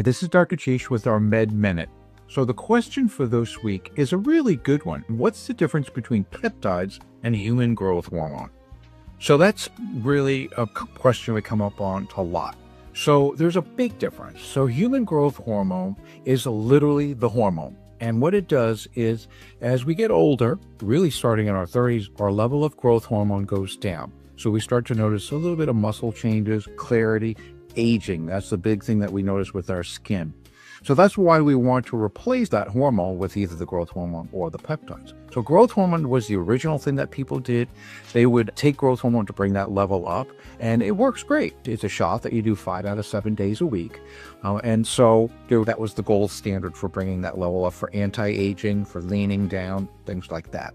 This is Dr. Tieche with our Med Minute. So the question for this week is a really good one. What's the difference between peptides and human growth hormone? So that's really a question we come up on a lot. So there's a big difference. So human growth hormone is literally the hormone. And what it does is, as we get older, really starting in our 30s, our level of growth hormone goes down. So we start to notice a little bit of muscle changes, clarity, aging. That's the big thing that we notice with our skin. So that's why we want to replace that hormone with either the growth hormone or the peptides. So growth hormone was the original thing that people did. They would take growth hormone to bring that level up, and it works great. It's a shot that you do 5 out of 7 days a week. And so that was the gold standard for bringing that level up, for anti-aging, for leaning down, things like that.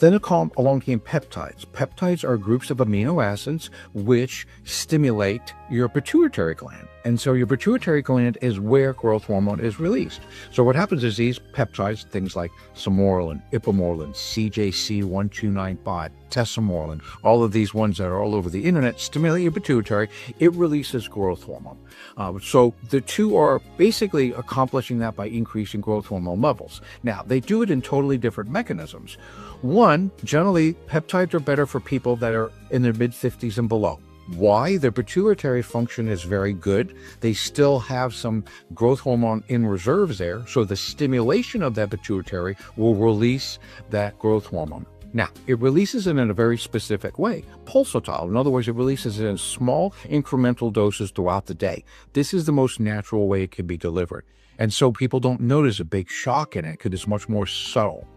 Then along came peptides. Peptides are groups of amino acids which stimulate your pituitary gland. And so your pituitary gland is where growth hormone is released. So what happens is these peptides, things like somorelin, ipamorelin, CJC1295, tesamorelin, all of these ones that are all over the internet, stimulate your pituitary. It releases growth hormone. So the two are basically accomplishing that by increasing growth hormone levels. Now, they do it in totally different mechanisms. One, generally, peptides are better for people that are in their mid-50s and below. Why? Their pituitary function is very good. They still have some growth hormone in reserves there, so the stimulation of that pituitary will release that growth hormone. Now, it releases it in a very specific way, pulsatile. In other words, it releases it in small incremental doses throughout the day. This is the most natural way it can be delivered. And so people don't notice a big shock in it because it's much more subtle.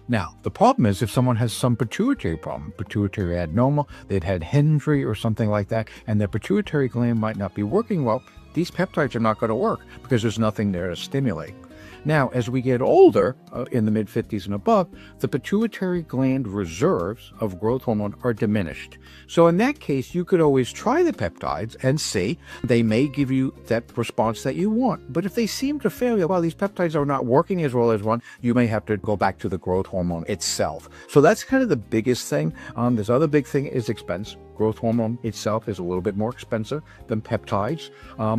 Now, the problem is if someone has some pituitary problem, pituitary adenoma, they've had head injury or something like that, and their pituitary gland might not be working well, these peptides are not going to work because there's nothing there to stimulate. Now, as we get older, in the mid-50s and above, the pituitary gland reserves of growth hormone are diminished. So in that case, you could always try the peptides and see. They may give you that response that you want. But if they seem to fail, well, these peptides are not working as well as one, you may have to go back to the growth hormone itself. So that's kind of the biggest thing. This other big thing is expense. Growth hormone itself is a little bit more expensive than peptides.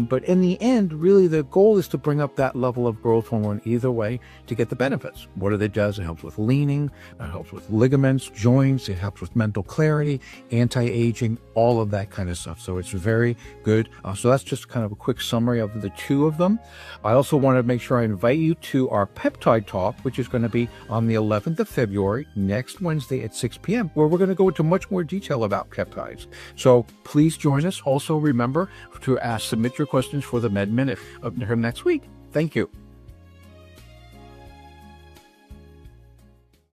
But in the end, really the goal is to bring up that level of growth hormone either way to get the benefits. What it does, it helps with leaning, it helps with ligaments, joints, it helps with mental clarity, anti-aging, all of that kind of stuff. So it's very good. So that's just kind of a quick summary of the two of them. I also want to make sure I invite you to our peptide talk, which is going to be on the 11th of February, next Wednesday at 6 p.m., where we're going to go into much more detail about peptides. So please join us. Also remember to submit your questions for the Med Minute next week. Thank you.